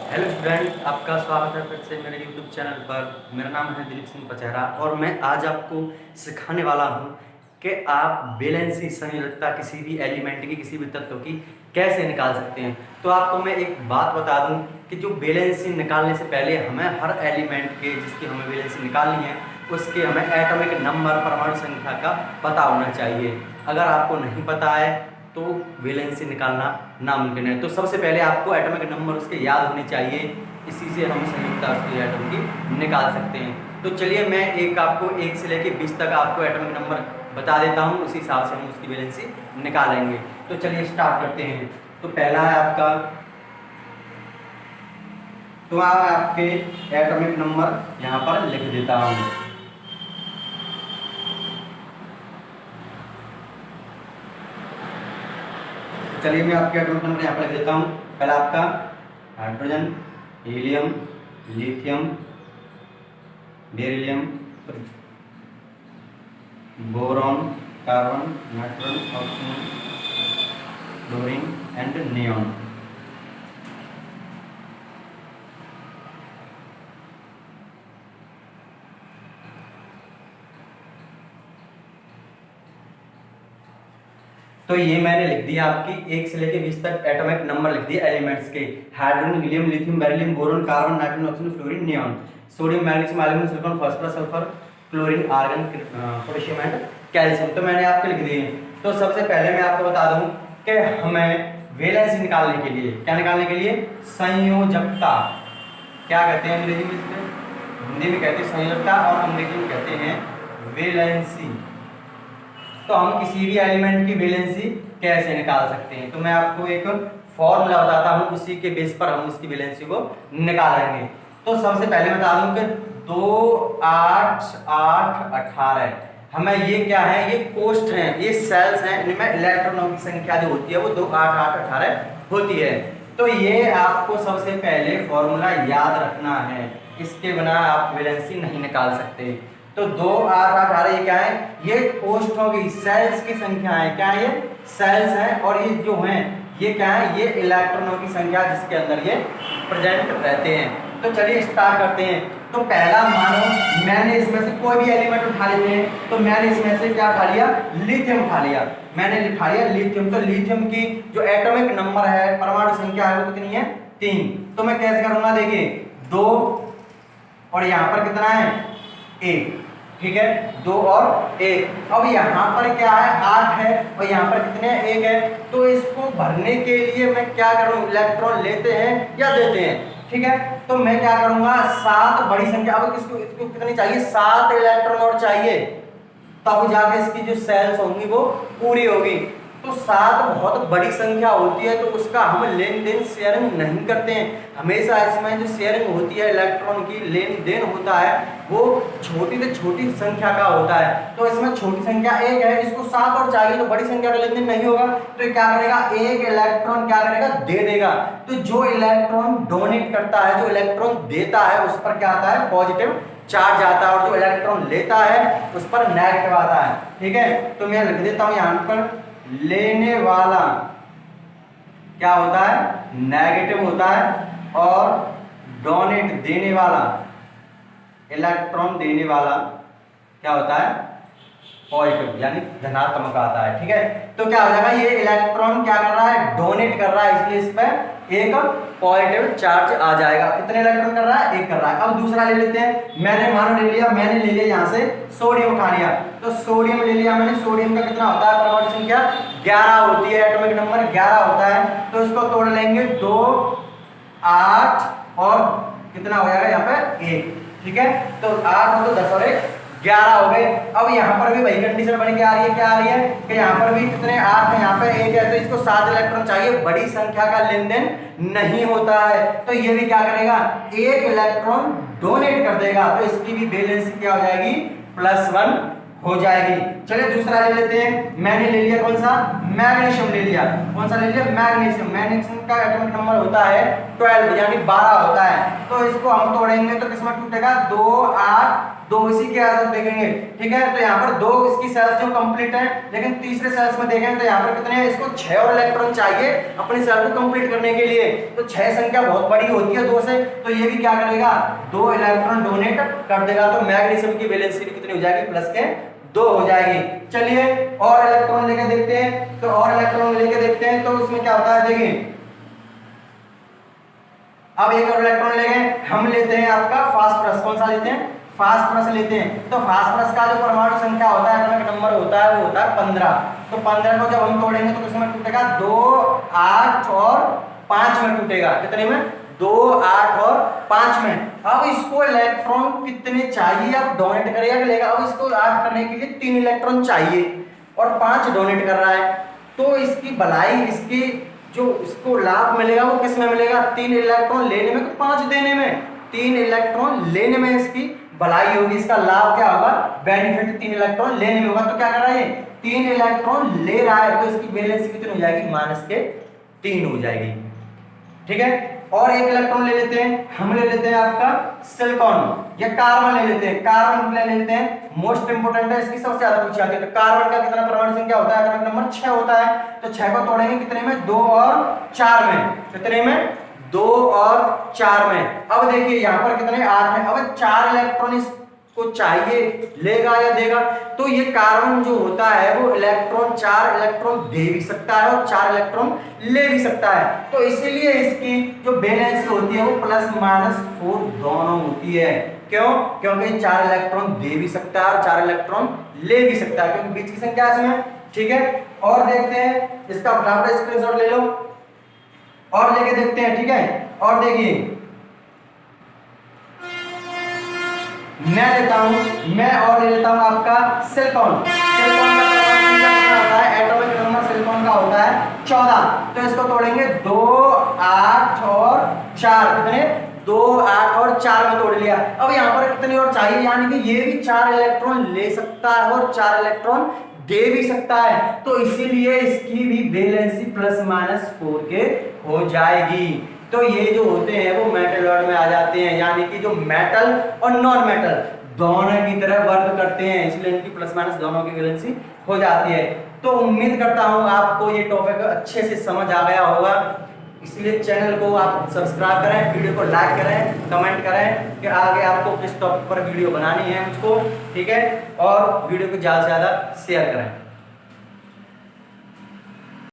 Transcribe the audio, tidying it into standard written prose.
Hello student, आपका स्वागत है फिर से मेरे यूट्यूब चैनल पर। मेरा नाम है दिलीप सिंह पचहरा और मैं आज आपको सिखाने वाला हूं कि आप वैलेंसी संयोजकता किसी भी एलिमेंट की, किसी भी तत्व की कैसे निकाल सकते हैं। तो आपको मैं एक बात बता दूं कि जो वैलेंसी निकालने से पहले हमें हर एलिमेंट के जिसकी हमें वैलेंसी निकालनी है उसके हमें एटॉमिक नंबर, परमाणु संख्या का पता होना चाहिए। अगर आपको नहीं पता है तो वैलेंसी निकालना नामुमकिन है। तो सबसे पहले आपको एटॉमिक नंबर उसके याद होने चाहिए, इसी से हम संयुक्ता उसकी एटम की निकाल सकते हैं। तो चलिए मैं आपको 1 से लेकर 20 तक आपको एटॉमिक नंबर बता देता हूँ, उसी हिसाब से हम उसकी वैलेंसी निकालेंगे। तो चलिए स्टार्ट करते हैं। तो पहला है आपका, तो आपके एटॉमिक नंबर यहाँ पर लिख देता हूँ। चलिए मैं आपके एटॉमिक नंबर यहाँ पर लिख देता हूँ। पहला आपका hydrogen, helium, lithium, beryllium, boron, carbon, nitrogen, oxygen, chlorine and neon. तो ये मैंने लिख दिया आपकी 1 से लेकर 20 तक एटॉमिक नंबर लिख दिए एलिमेंट्स के। Hydrogen, helium, lithium, beryllium, boron, carbon, nitrogen, oxygen, fluorine, neon, sodium, magnesium, aluminium, silicon, phosphorus, sulphur, chlorine, argon, potassium and calcium. तो मैंने आपके लिख दिए। तो सबसे पहले मैं आपको बता दूं कि हमें वैलेंसी निकालने के लिए, क्या निकालने के लिए, संयोजकता, क्या कहते हैं अंग्रेजी में इसमें, हिंदी में कहते हैं संयोजकता और अंग्रेजी में कहते हैं वैलेंसी। तो हम किसी भी एलिमेंट की वैलेंसी कैसे निकाल सकते हैं, तो मैं आपको एक फॉर्मूला बताता हूं, उसी के बेस पर हम उसकी वैलेंसी को निकालेंगे। तो सबसे पहले बता दूं कि 2, 8, 8, 18 हमें ये क्या है, ये कोष्ठ हैं, ये सेल्स हैं, इनमें इलेक्ट्रॉनों की संख्या जो होती है वो 2, 8, 8, 18 होती है। तो ये आपको सबसे पहले फॉर्मूला याद रखना है, इसके बिना आप वैलेंसी नहीं निकाल सकते। तो 2, 8, 18 ये क्या है, ये कोष्ठों की सेल्स की संख्या है। क्या है, ये सेल्स हैं और ये जो हैं ये क्या है, ये इलेक्ट्रॉनों की संख्या जिसके अंदर ये प्रेजेंट रहते हैं। तो चलिए स्टार्ट करते हैं। तो पहला मानो मैंने इसमें से कोई भी एलिमेंट उठा लेते हैं, तो मैंने इसमें से क्या उठा लिया, लिथियम उठा लिया। मैंने उठा लिया लिथियम। तो लिथियम की जो एटॉमिक नंबर है, परमाणु संख्या है, वो कितनी है, 3। तो मैं कैसे करूंगा, देखिए 2 और यहाँ पर कितना है, 1, ठीक है, 2 और 1। अब यहाँ पर क्या है, 8 है और यहाँ पर कितने, 1 है। तो इसको भरने के लिए मैं क्या करूँ, इलेक्ट्रॉन लेते हैं या देते हैं, ठीक है। तो मैं क्या करूंगा, 7 बड़ी संख्या, अब इसको कितनी चाहिए, 7 इलेक्ट्रॉन और चाहिए, तब जाके इसकी जो सेल्स होंगी वो पूरी होगी। तो 7 बहुत बड़ी संख्या होती है, तो उसका हम लेन देन शेयरिंग नहीं करते हैं। हमेशा इसमें जो शेयरिंग होती है, इलेक्ट्रॉन की लेन देन होता है, वो छोटी से छोटी संख्या का होता है। तो इसमें छोटी संख्या 1 है, इसको 7 और चाहिए, तो बड़ी संख्या का लेन देन नहीं होगा। तो ये क्या करेगा, 1 इलेक्ट्रॉन क्या करेगा, दे देगा। तो जो इलेक्ट्रॉन डोनेट करता है, जो इलेक्ट्रॉन देता है, उस पर क्या आता है, पॉजिटिव चार्ज आता है, और जो इलेक्ट्रॉन लेता है उस पर नेगेटिव आता है, ठीक है। तो मैं लिख देता हूं यहां पर, लेने वाला क्या होता है, नेगेटिव होता है, और डोनेट देने वाला, इलेक्ट्रॉन देने वाला क्या होता है, पॉजिटिव यानी धनात्मक आता है, ठीक है। तो क्या हो जाएगा, ये इलेक्ट्रॉन क्या कर रहा है, डोनेट कर रहा है, इसलिए इस पर एक पॉजिटिव चार्ज आ जाएगा। कितने इलेक्ट्रॉन कर रहा है, 1 कर रहा है। अब दूसरा ले लेते हैं। मैंने मानो ले लिया, मैंने ले लिया यहाँ से सोडियम उठा लिया। तो सोडियम ले लिया मैंने, सोडियम का कितना होता है, परमाणु संख्या 11 होती है, एटॉमिक नंबर 11 होता है। तो इसको तोड़ लेंगे, 2, 8 और कितना हो जाएगा यहाँ पे 1, ठीक है। तो 8 तो 10 और 1 11 हो गए। अब यहाँ पर भी वही कंडीशन बन के आ रही है, क्या आ रही है कि यहाँ पर भी कितने 8 है, यहाँ पे 1 है, तो इसको 7 इलेक्ट्रॉन चाहिए, बड़ी संख्या का लेन देन नहीं होता है। तो ये भी क्या करेगा, 1 इलेक्ट्रॉन डोनेट कर देगा, तो इसकी भी वैलेंसी क्या हो जाएगी, +1 हो जाएगी। चलिए दूसरा ले लेते हैं। मैंने ले लिया कौन सा, मैग्नीशियम ले लिया। कौन सा ले लिया, मैग्नीशियम। मैग्नीशियम का एटॉमिक नंबर होता है 12 यानी 12 होता है। तो इसको हम तोड़ेंगे तो किसमें टूटेगा, 2, 8, दो इसी के आधार देखेंगे, ठीक है। तो यहाँ पर दो इसकी सेल्स जो कंप्लीट है, लेकिन तीसरे सेल्स में देखेंगे तो यहाँ पर कितने हैं, इसको 6 और इलेक्ट्रॉन चाहिए अपनी सेल को कंप्लीट करने के लिए। तो 6 संख्या बहुत बड़ी होती है 2 से, तो ये भी क्या करेगा, 2 इलेक्ट्रॉन डोनेट कर देगा। तो मैग्नीशियम की वैलेंसी कितनी हो जाएगी, प्लस के 2 हो जाएगी। चलिए और इलेक्ट्रॉन लेके देखते हैं, तो और इलेक्ट्रॉन लेके देखते हैं तो उसमें क्या होता है, देखिए अब एक और इलेक्ट्रॉन लेंगे, हम लेते हैं आपका फास्फोरस। कौन सा लेते हैं, फास्फोरस लेते हैं। तो फास्फोरस का जो परमाणु संख्या होता है, एटॉमिक नंबर होता है, वो होता है 15। तो 15 को जब हम तोड़ेंगे तो किसमें टूटेगा, 2, 8 और 5 में टूटेगा। कितने में, 2, 8 और 5 में। अब इसको इलेक्ट्रॉन कितने चाहिए, अब डोनेट करेगा लेगा। अब इसको 8 करने के लिए 3 इलेक्ट्रॉन चाहिए और 5 डोनेट कर रहा है। तो इसकी भलाई, इसकी जो इसको लाभ मिलेगा वो किस में मिलेगा, 3 इलेक्ट्रॉन लेने में, तो 5 देने में। 3 इलेक्ट्रॉन लेने में इसकी भलाई होगी, इसका लाभ क्या होगा, बेनिफिट 3 इलेक्ट्रॉन लेने में होगा। तो क्या कर रहा है, 3 इलेक्ट्रॉन ले रहा है, तो इसकी वैलेंसी कितनी हो जाएगी, -3 हो जाएगी, ठीक है। और एक इलेक्ट्रॉन ले लेते हैं, हम ले लेते हैं आपका सिलिकॉन या कार्बन ले लेते हैं। कार्बन ले लेते हैं, मोस्ट इंपोर्टेंट है, इसकी सबसे ज्यादा पूछी जाती है। तो कार्बन का कितना परमाणु संख्या होता है, एटॉमिक नंबर 6 होता है। तो 6 को तोड़ेंगे कितने में, 2 और 4 में। कितने में, 2 और 4 में। अब देखिए यहाँ पर कितने, 8 है। अब 4 इलेक्ट्रॉन को चाहिए, लेगा या देगा। तो ये कार्बन जो होता है वो इलेक्ट्रॉन 4 इलेक्ट्रॉन दे भी सकता है और 4 इलेक्ट्रॉन ले भी सकता है। तो इसीलिए इसकी जो वैलेंसी होती है वो +-4 दोनों होती है। क्यों, क्योंकि 4 इलेक्ट्रॉन दे भी सकता है और 4 इलेक्ट्रॉन ले भी सकता है, क्योंकि बीच की संख्या इसमें, ठीक है। और देखते हैं, इसका फटाफट स्क्रीनशॉट ले लो और लेके देखते हैं, ठीक है। और देखिए मैं और ले लेता हूं आपका सिलिकॉन। सिलिकॉन का होता है, एटॉमिक नंबर सिलिकॉन का होता है 14। तो इसको तोड़ेंगे, 2, 8 और 4। कितने, 2, 8 और 4 में तोड़ लिया। अब यहाँ पर कितने और चाहिए, यानी कि ये भी 4 इलेक्ट्रॉन ले सकता है और 4 इलेक्ट्रॉन दे भी सकता है। तो इसीलिए इसकी भी वैलेंसी +-4 के हो जाएगी। तो ये जो होते हैं वो मेटल वर्ड में आ जाते हैं, यानी कि जो मेटल और नॉन मेटल दोनों की तरह वर्क करते हैं, इसलिए इनकी +- दोनों की वैलेंसी हो जाती है। तो उम्मीद करता हूं आपको ये टॉपिक अच्छे से समझ आ गया होगा। इसलिए चैनल को आप सब्सक्राइब करें, वीडियो को लाइक करें, कमेंट करें कि आगे आपको किस टॉपिक पर वीडियो बनानी है मुझको, ठीक है। और वीडियो को ज़्यादा से ज़्यादा शेयर करें।